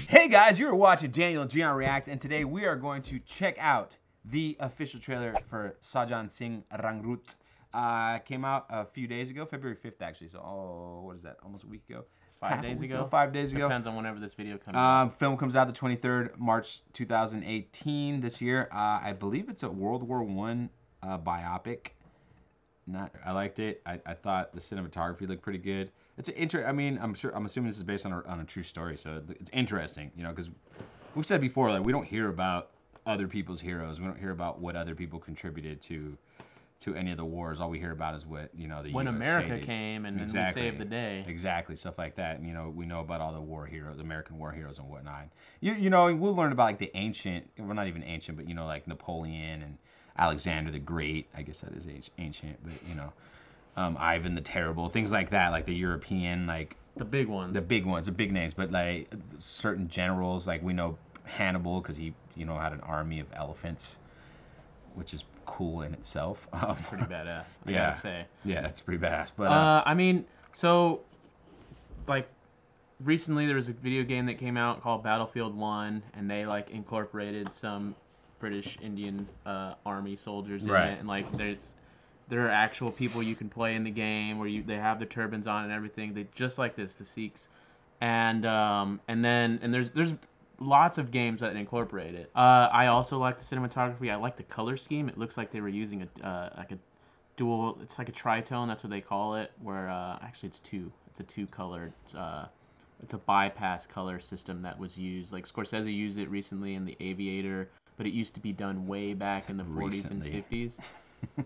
Hey guys, you're watching Daniel and Gian React, and today we are going to check out the official trailer for Sajjan Singh Rangroot. Came out a few days ago, February 5th actually, so what is that, almost a week ago? 5 days ago? 5 days ago. Depends on whenever this video comes out. Film comes out the 23rd, March 2018 this year. I believe it's a World War I biopic. I liked it. I thought the cinematography looked pretty good. It's an I'm assuming this is based on a true story, so it's interesting, you know, because we've said before, like, we don't hear about other people's heroes. We don't hear about what other people contributed to any of the wars. All we hear about is what, you know, when America came and then we saved the day. Exactly, stuff like that. And, you know, we know about all the war heroes, American war heroes and whatnot. You know, we'll learn about like the ancient, well, not even ancient, but, you know, like Napoleon and Alexander the Great. I guess that is ancient, but, you know, Ivan the Terrible, things like that, like the European, like the big ones, the big names. But like certain generals, like we know Hannibal because he, you know, had an army of elephants, which is cool in itself. It's pretty badass, I gotta say. Yeah, it's pretty badass. But I mean, so like recently there was a video game that came out called Battlefield 1, and they like incorporated some British Indian army soldiers in it, and like there are actual people you can play in the game where they have their turbans on and everything. They just like this, the Sikhs, and there's lots of games that incorporate it. I also like the cinematography. I like the color scheme. It looks like they were using like a dual. It's like a tritone. That's what they call it. Where actually it's two. It's a two-colored. It's a bypass color system that was used. Like Scorsese used it recently in The Aviator, but it used to be done way back in the 40s and 50s.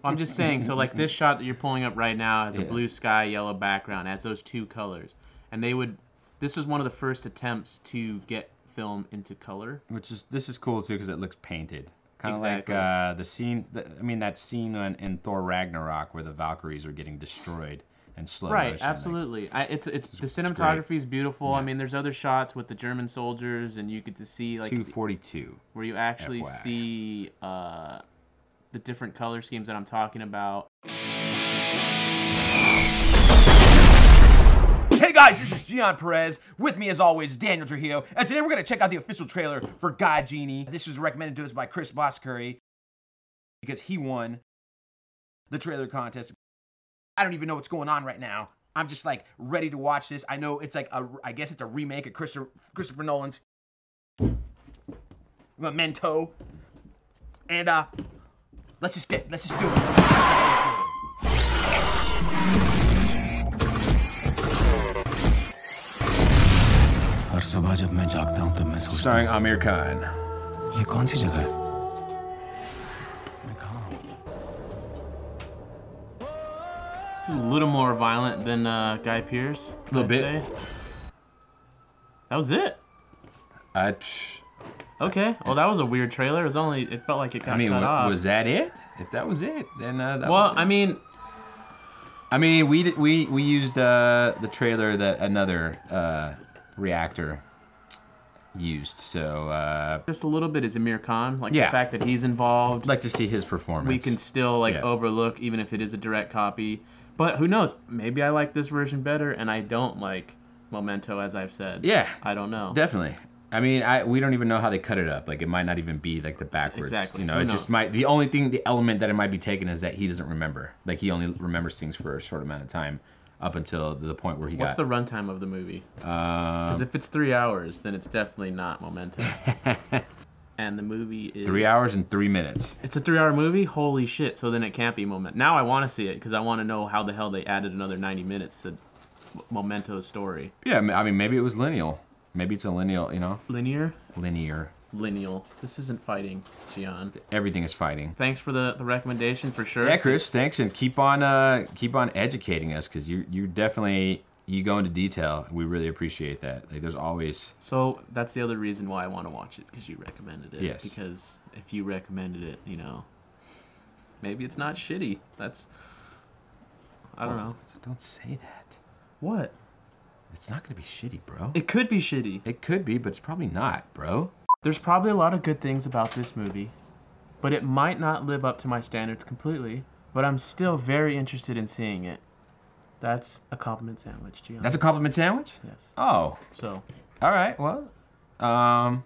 I'm just saying, so like this shot that you're pulling up right now has a blue sky, yellow background, has those two colors. And this was one of the first attempts to get film into color. This is cool too because it looks painted. Kind of exactly. Like the scene, that scene in Thor Ragnarok where the Valkyries are getting destroyed and slow motion. Right, absolutely. Like, the cinematography is beautiful. Yeah. I mean, there's other shots with the German soldiers, and you get to see like 242, where you actually see the different color schemes that I'm talking about. Hey guys, this is Gian Perez. With me as always, Daniel Trujillo. And today we're going to check out the official trailer for Ghajini. This was recommended to us by Chris Boscurry because he won the trailer contest. I don't even know what's going on right now. I'm just like ready to watch this. I know it's like I guess it's a remake of Christopher Nolan's Memento. And let's just do it. हर सुबह जब मैं जागता हूँ तब मैं सोचता हूँ Starring Amir Khan. ये कौन सी जगह है? मैं कहाँ हूँ? This is a little more violent than Guy Pearce. A little bit. Say. That was it. Okay. Well, that was a weird trailer. It felt like it got cut off. Was that it? If that was it, then well, I mean, we used the trailer that another reactor used, so just a little bit is Amir Khan, like the fact that he's involved. I'd like to see his performance. We can still like overlook, even if it is a direct copy. But who knows? Maybe I like this version better, and I don't like Memento, as I've said. Yeah, I don't know. Definitely. I mean, we don't even know how they cut it up. Like, it might not even be like the backwards. Exactly. You know, it just might. The only thing, the element that it might be taken is that he doesn't remember. Like, he only remembers things for a short amount of time, up until the point where he What's the runtime of the movie? Because if it's 3 hours, then it's definitely not Memento. And the movie is 3 hours and 3 minutes. It's a 3-hour movie? Holy shit! So then it can't be Memento. Now I want to see it because I want to know how the hell they added another 90 minutes to Memento's story. Yeah, I mean, maybe it was lineal. Maybe it's a lineal, you know? Linear? Lineal. This isn't fighting, Gian. Everything is fighting. Thanks for the recommendation, for sure. Yeah, Chris, thanks, and keep on educating us, because you definitely, you go into detail. We really appreciate that. Like, there's always... So that's the other reason why I want to watch it, because you recommended it. Yes. Because if you recommended it, you know, maybe it's not shitty. That's... I don't know. Don't say that. What? It's not going to be shitty, bro. It could be shitty. It could be, but it's probably not, bro. There's probably a lot of good things about this movie, but it might not live up to my standards completely, but I'm still very interested in seeing it. That's a compliment sandwich, Gian. That's a compliment sandwich? Yes. Oh. So. All right, well, Hey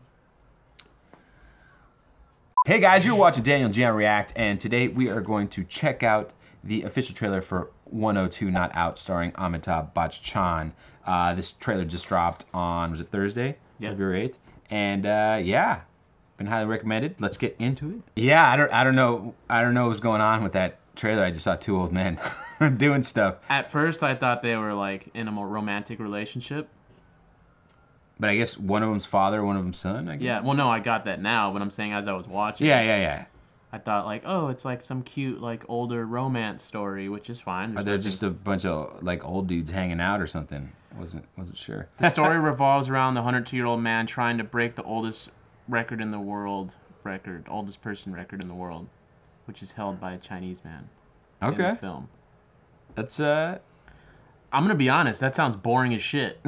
guys, you're watching Daniel Gian React, and today we are going to check out the official trailer for 102 Not Out, starring Amitabh Bachchan. This trailer just dropped on, was it Thursday? Yeah. February 8th. And yeah, been highly recommended. Let's get into it. Yeah, I don't know what's going on with that trailer. I just saw two old men doing stuff. At first, I thought they were like in a more romantic relationship. But I guess one of them's father, one of them's son, I guess? Yeah, well, no, I got that now, but I'm saying as I was watching. Yeah. I thought like, oh, it's like some cute, like older romance story, which is fine. Are there just a bunch of like old dudes hanging out or something? Wasn't sure. The story revolves around the 102-year-old man trying to break the oldest record in the world, oldest person record in the world, which is held by a Chinese man. Okay. In the film. That's I'm gonna be honest. That sounds boring as shit.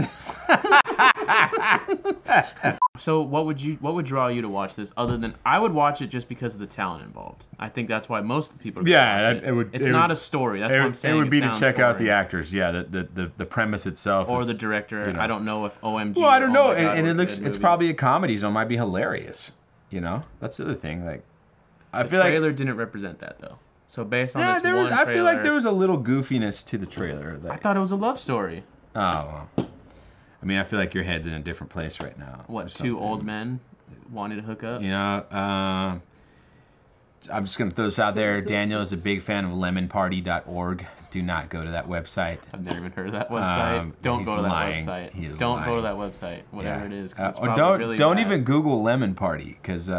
So what would draw you to watch this? Other than I would watch it just because of the talent involved. I think that's why most of the people. Watch it. It's not a story. That's what I'm saying. It would be to check boring. out the actors. Yeah, the premise itself. Or is, the director. you know. I don't know if OMG. Well, I don't know, Oh my God, and it were looks. good It's movies. probably a comedy, so it might be hilarious. You know, that's the other thing. Like, I The feel like trailer didn't represent that though. So based on this there one was. trailer, I feel like there was a little goofiness to the trailer. Like, I thought it was a love story. oh, well. I mean, I feel like your head's in a different place right now. What, or two something. old men wanted to hook up? You know, I'm just going to throw this out there. Daniel is a big fan of lemonparty.org. Do not go to that website. I've never even heard of that website. Don't go to that lying. website. He is Don't go to lying. that website, whatever it is. 'Cause it's Or probably really don't bad. even Google Lemon Party, because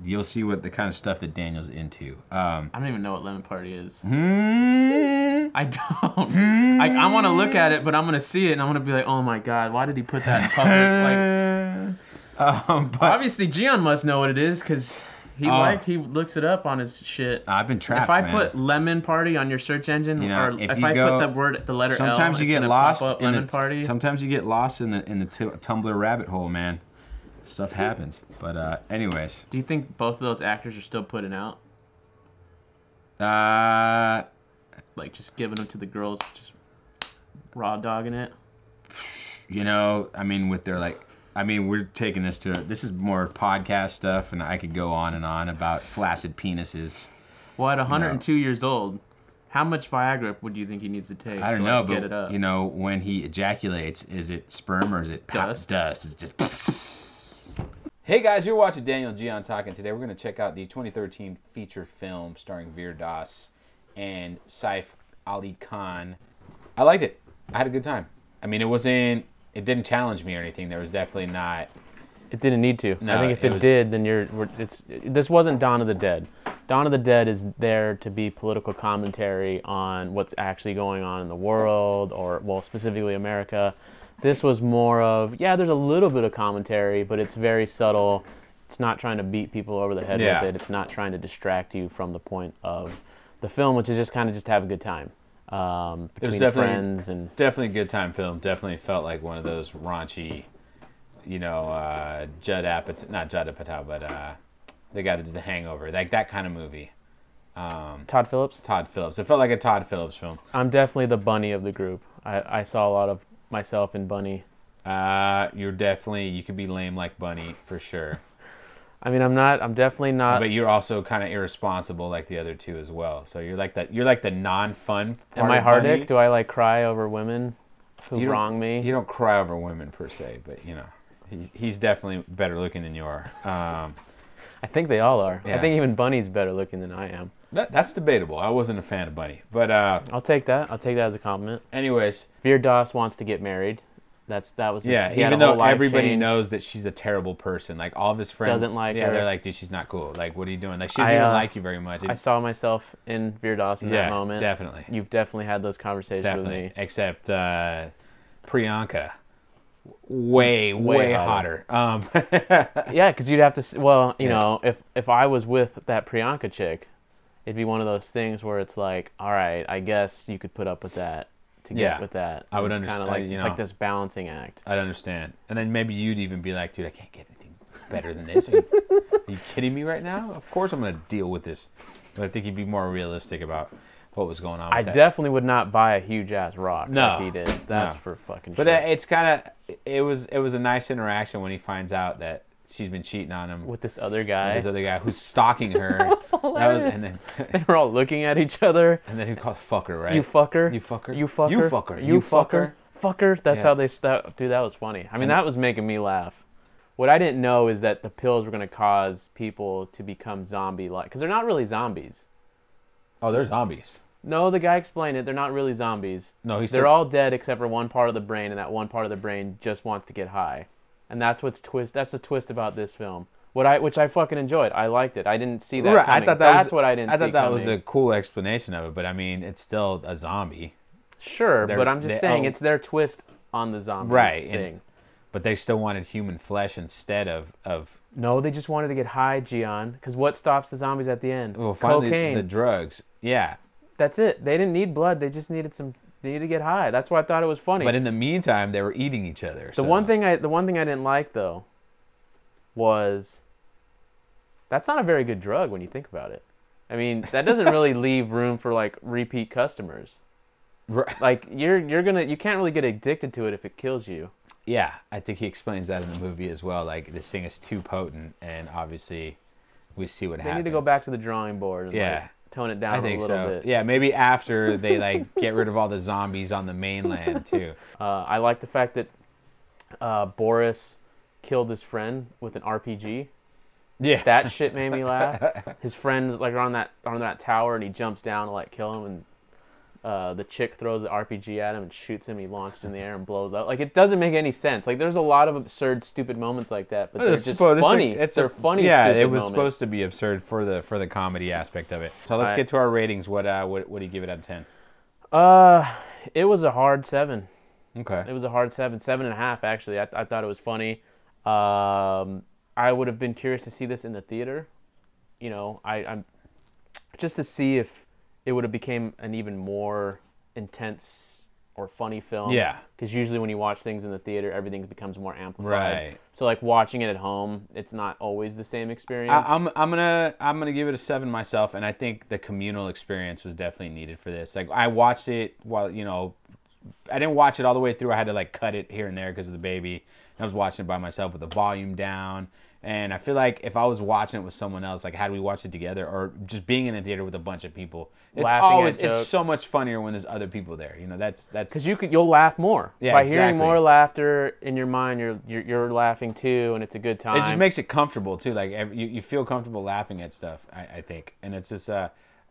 you'll see what the kind of stuff that Daniel's into. I don't even know what Lemon Party is. Hmm? I don't. I want to look at it, but I'm going to see it, and I'm going to be like, oh my God, why did he put that in public? Like, But obviously, Gian must know what it is, because he looks it up on his shit. I've been trapped, If I man. put Lemon Party on your search engine, You know, or if if you I go- put the letter L, sometimes you it's get gonna lost pop up in Lemon Party. Sometimes you get lost in the Tumblr rabbit hole, man. Stuff happens. But anyways, Do you think both of those actors are still putting out? Like just giving them to the girls, just raw dogging it? you know, I mean, with their like. I mean, we're taking this is more podcast stuff, and I could go on and on about flaccid penises. Well, at 102 years old, how much Viagra would you think he needs to take I don't to know, like, get but it up? you know, when he ejaculates, is it sperm or is it Dust? Dust. It's just. Hey guys, you're watching Daniel Gian talking. Today we're going to check out the 2013 feature film starring Veer Das and Saif Ali Khan. I liked it. I had a good time. I mean, it didn't challenge me or anything. There was definitely not. It didn't need to. No, I think if it it was- did, then this wasn't Dawn of the Dead. Dawn of the Dead is there to be political commentary on what's actually going on in the world, or, well, specifically America. This was more of, yeah, there's a little bit of commentary, but it's very subtle. It's not trying to beat people over the head Yeah. with it. It's not trying to distract you from the point of the film, which is just kind of just have a good time between friends. And Definitely a good time film. Definitely felt like one of those raunchy, you know, not Judd Apatow, but the guy that did The Hangover, like that kind of movie. Todd Phillips? Todd Phillips. It felt like a Todd Phillips film. I'm definitely the bunny of the group. I saw a lot of myself in Bunny. You could be lame like Bunny for sure. I mean, I'm definitely not. But you're also kind of irresponsible like the other two as well. So you're like that. You're like the non-fun part. Am I of Bunny. Hardick? Do I like cry over women who You don't- wrong me? You don't cry over women per se, but you know, he's definitely better looking than you are. I think they all are. Yeah. I think even Bunny's better looking than I am. That's debatable. I wasn't a fan of Bunny, but I'll take that. I'll take that as a compliment. anyways, Veer Das wants to get married. That was his, yeah. he had Even a whole though life everybody change. knows that she's a terrible person, like all of his friends Doesn't like yeah, her. they're like, dude, she's not cool. Like, what are you doing? Like, she doesn't even like you very much. I saw myself in Veer Das in that moment. Definitely. You've definitely had those conversations Definitely. with me. Except Priyanka, way hotter. Yeah, because you'd have to. Well, you know, if I was with that Priyanka chick, it'd be one of those things where it's like, all right, I guess you could put up with that to get with that. I would It's understand. Kind of like you it's know, like this balancing act. I'd understand. And then maybe you'd even be like, dude, I can't get anything better than this. Are you kidding me right now? Of course I'm going to deal with this. But I think you'd be more realistic about. what was going on. I With that. definitely would not buy a huge ass rock No, like he did. That's no. for fucking But sure. it's kind of it was a nice interaction when he finds out that she's been cheating on him with this other guy. This other guy who's stalking her. That was hilarious. And then They were all looking at each other. and then he called fucker, right? You fucker. You fucker. You fucker. You fucker. You fucker. Fucker. That's Yeah. how they dude, that was funny. I mean, that was making me laugh. What I didn't know is that the pills were going to cause people to become zombie-like. Because they're not really zombies. Oh, they're zombies. No, the guy explained it. They're not really zombies. No, he said They're all dead except for one part of the brain, and that one part of the brain just wants to get high. And that's what's That's the twist about this film. Which I fucking enjoyed. I liked it. I didn't see that coming. I thought that's what I didn't see I thought that was coming. a cool explanation of it, but I mean, it's still a zombie. Sure, but I'm just saying it's their twist on the zombie thing. But they still wanted human flesh instead of No, they just wanted to get high, Gian. Because what stops the zombies at the end? well, finally Cocaine. the drugs. Yeah. That's it. They didn't need blood. They just needed They needed to get high. That's why I thought it was funny. But in the meantime, they were eating each other. The one thing I didn't like though was that's not a very good drug when you think about it. I mean, that doesn't really leave room for like repeat customers. Right. Like you can't really get addicted to it if it kills you. Yeah, I think he explains that in the movie as well. Like this thing is too potent, and obviously, we see what happens. They need to go back to the drawing board and like, tone it down a little bit. Yeah, maybe after they like get rid of all the zombies on the mainland too. I like the fact that Boris killed his friend with an RPG. Yeah, That shit made me laugh. His friend's like on that tower and he jumps down to like kill him, and the chick throws the RPG at him and shoots him. He launches in the air and blows up. Like, it doesn't make any sense. Like, there's a lot of absurd, stupid moments like that, but they're just funny. They're funny. Yeah, stupid it was moments. supposed to be absurd for the comedy aspect of it. So let's get to our ratings. What do you give it out of 10? It was a hard 7. Okay. It was a hard 7.5 actually. I thought it was funny. I would have been curious to see this in the theater. You know, I'm just to see if it would have became an even more intense or funny film. Yeah. Because usually when you watch things in the theater, everything becomes more amplified. Right. So like watching it at home, it's not always the same experience. I'm gonna give it a 7 myself, and I think the communal experience was definitely needed for this. Like, I watched it while, you know, I didn't watch it all the way through. I had to like cut it here and there because of the baby. And I was watching it by myself with the volume down. And I feel like if I was watching it with someone else, like, how do we watch it together, or just being in a theater with a bunch of people, it's so much funnier when there's other people there. You know, that's because you'll laugh more. Yeah, by exactly. hearing more laughter in your mind, you're laughing too, and it's a good time. It just makes it comfortable too. Like, you feel comfortable laughing at stuff. I think, and it's just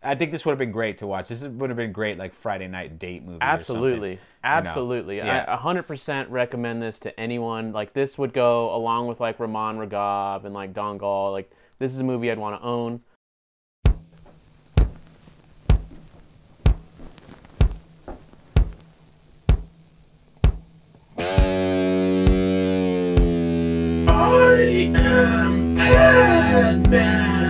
I think this would have been great to watch. This would have been great, like, Friday night date movie. Absolutely, absolutely. Yeah. I 100% recommend this to anyone. Like, this would go along with like Raman Raghav and like Dongal. Like, this is a movie I'd want to own. I am Padman.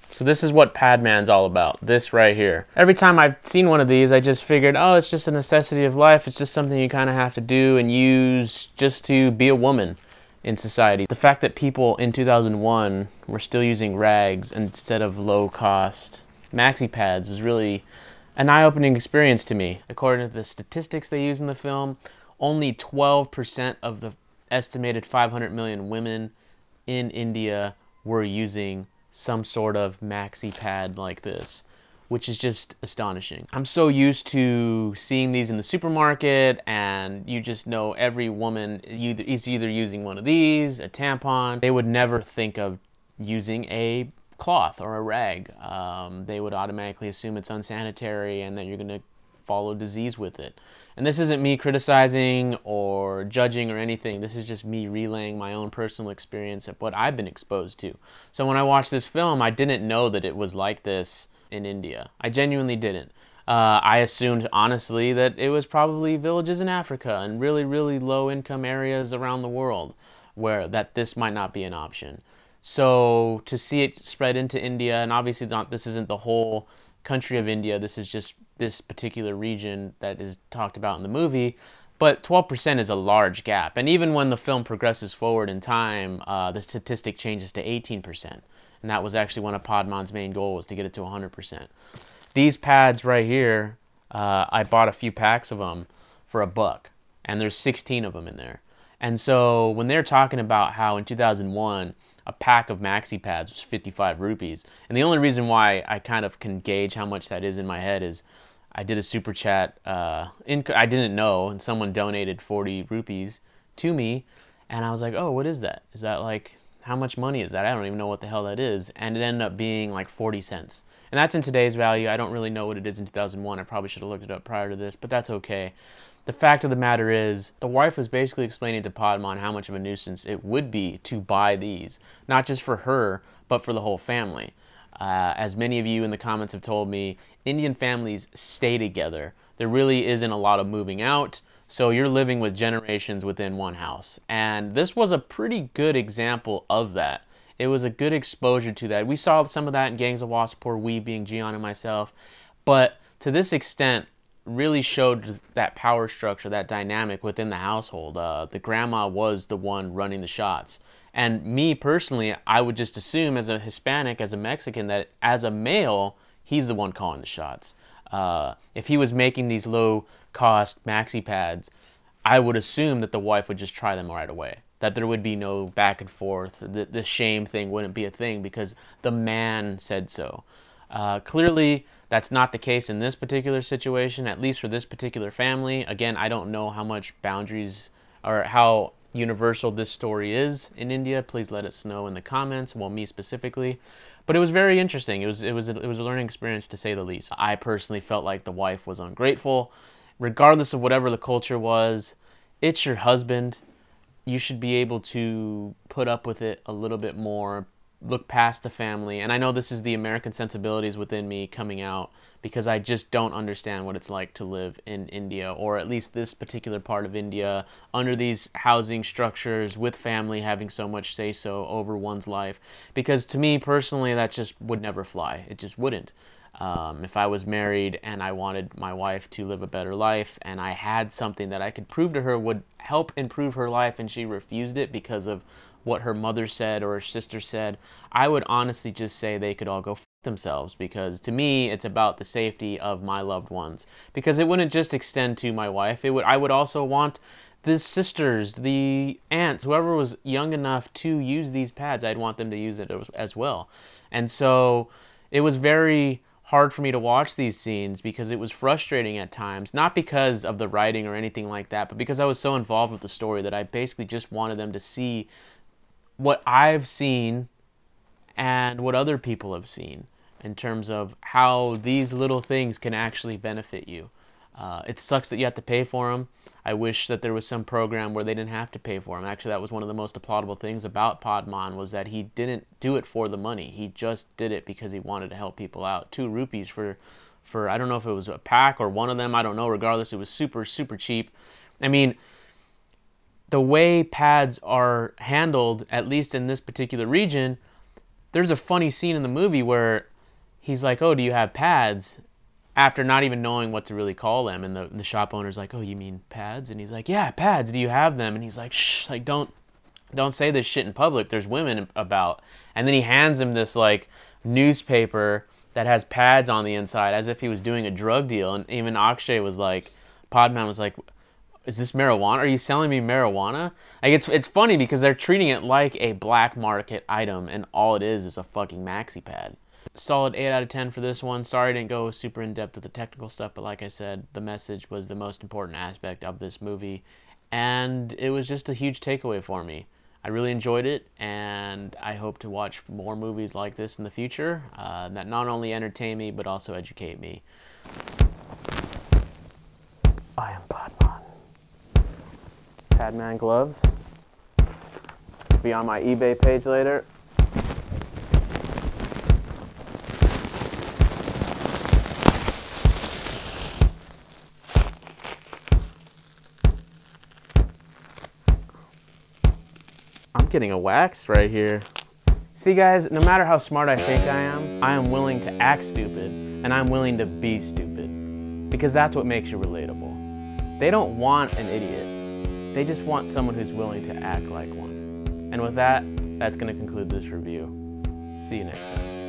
So this is what Padman's all about, this right here. Every time I've seen one of these, I just figured, oh, it's just a necessity of life. It's just something you kind of have to do and use just to be a woman in society. The fact that people in 2001 were still using rags instead of low-cost maxi pads was really an eye-opening experience to me. According to the statistics they use in the film, only 12% of the estimated 500 million women in India were using some sort of maxi pad like this, which is just astonishing. I'm so used to seeing these in the supermarket, and you just know every woman is either using one of these, a tampon. They would never think of using a cloth or a rag. They would automatically assume it's unsanitary and that you're gonna follow disease with it. And this isn't me criticizing or judging or anything. This is just me relaying my own personal experience of what I've been exposed to. So when I watched this film, I didn't know that it was like this in India. I genuinely didn't. I assumed, honestly, that it was probably villages in Africa and really, really low income areas around the world where that this might not be an option. So to see it spread into India, and obviously this isn't the whole country of India, this is just this particular region that is talked about in the movie, but 12% is a large gap. And even when the film progresses forward in time, the statistic changes to 18%. And that was actually one of Padman's main goals, to get it to 100%. These pads right here, I bought a few packs of them for $1, and there's 16 of them in there. And so when they're talking about how in 2001, a pack of maxi pads was 55 rupees. And the only reason why I kind of can gauge how much that is in my head is I did a super chat. I didn't know, and someone donated 40 rupees to me. And I was like, oh, what is that? Is that like, how much money is that? I don't even know what the hell that is. And it ended up being like 40 cents. And that's in today's value. I don't really know what it is in 2001. I probably should have looked it up prior to this, but that's okay. The fact of the matter is, the wife was basically explaining to Padman how much of a nuisance it would be to buy these, not just for her, but for the whole family. As many of you in the comments have told me, Indian families stay together. There really isn't a lot of moving out, so you're living with generations within one house. And this was a pretty good example of that. It was a good exposure to that. We saw some of that in Gangs of Wasseypur, we being Gian and myself, but to this extent, really showed that power structure, that dynamic within the household. The grandma was the one running the shots. And me personally, I would just assume as a Hispanic, as a Mexican, that as a male, he's the one calling the shots. If he was making these low-cost maxi pads, I would assume that the wife would just try them right away. That there would be no back and forth. The shame thing wouldn't be a thing because the man said so. Clearly, that's not the case in this particular situation, at least for this particular family. Again, I don't know how much boundaries or how universal this story is in India. Please let us know in the comments, well, me specifically. But it was very interesting. It was a learning experience, to say the least. I personally felt like the wife was ungrateful. Regardless of whatever the culture was, it's your husband. You should be able to put up with it a little bit more, look past the family. And I know this is the American sensibilities within me coming out, because I just don't understand what it's like to live in India, or at least this particular part of India, under these housing structures with family having so much say-so over one's life. Because to me personally, that just would never fly. It just wouldn't. If I was married and I wanted my wife to live a better life, and I had something that I could prove to her would help improve her life, and she refused it because of what her mother said or her sister said, I would honestly just say they could all go f themselves, because to me it's about the safety of my loved ones. Because it wouldn't just extend to my wife, I would also want the sisters, the aunts, whoever was young enough to use these pads, I'd want them to use it as well. And so it was very hard for me to watch these scenes, because it was frustrating at times, not because of the writing or anything like that, but because I was so involved with the story that I basically just wanted them to see what I've seen and what other people have seen in terms of how these little things can actually benefit you. It sucks that you have to pay for them. I wish that there was some program where they didn't have to pay for them. Actually, that was one of the most applaudable things about Padman, was that he didn't do it for the money. He just did it because he wanted to help people out. 2 rupees for I don't know if it was a pack or one of them, I don't know. Regardless, it was super, super cheap. I mean, the way pads are handled, at least in this particular region, there's a funny scene in the movie where he's like, oh, do you have pads? After not even knowing what to really call them. And the shop owner's like, oh, you mean pads? And he's like, yeah, pads, do you have them? And he's like, shh, like, don't say this shit in public. There's women about. And then he hands him this, like, newspaper that has pads on the inside, as if he was doing a drug deal. And even Akshay was like, Padman was like, is this marijuana? Are you selling me marijuana? Like, it's funny because they're treating it like a black market item, and all it is a fucking maxi pad. Solid 8 out of 10 for this one. Sorry I didn't go super in-depth with the technical stuff, but like I said, the message was the most important aspect of this movie, and it was just a huge takeaway for me. I really enjoyed it, and I hope to watch more movies like this in the future that not only entertain me, but also educate me. I am Padman. Padman gloves. Be on my eBay page later. I'm getting a wax right here. See guys, no matter how smart I think I am willing to act stupid, and I'm willing to be stupid. Because that's what makes you relatable. They don't want an idiot. They just want someone who's willing to act like one. And with that, that's going to conclude this review. See you next time.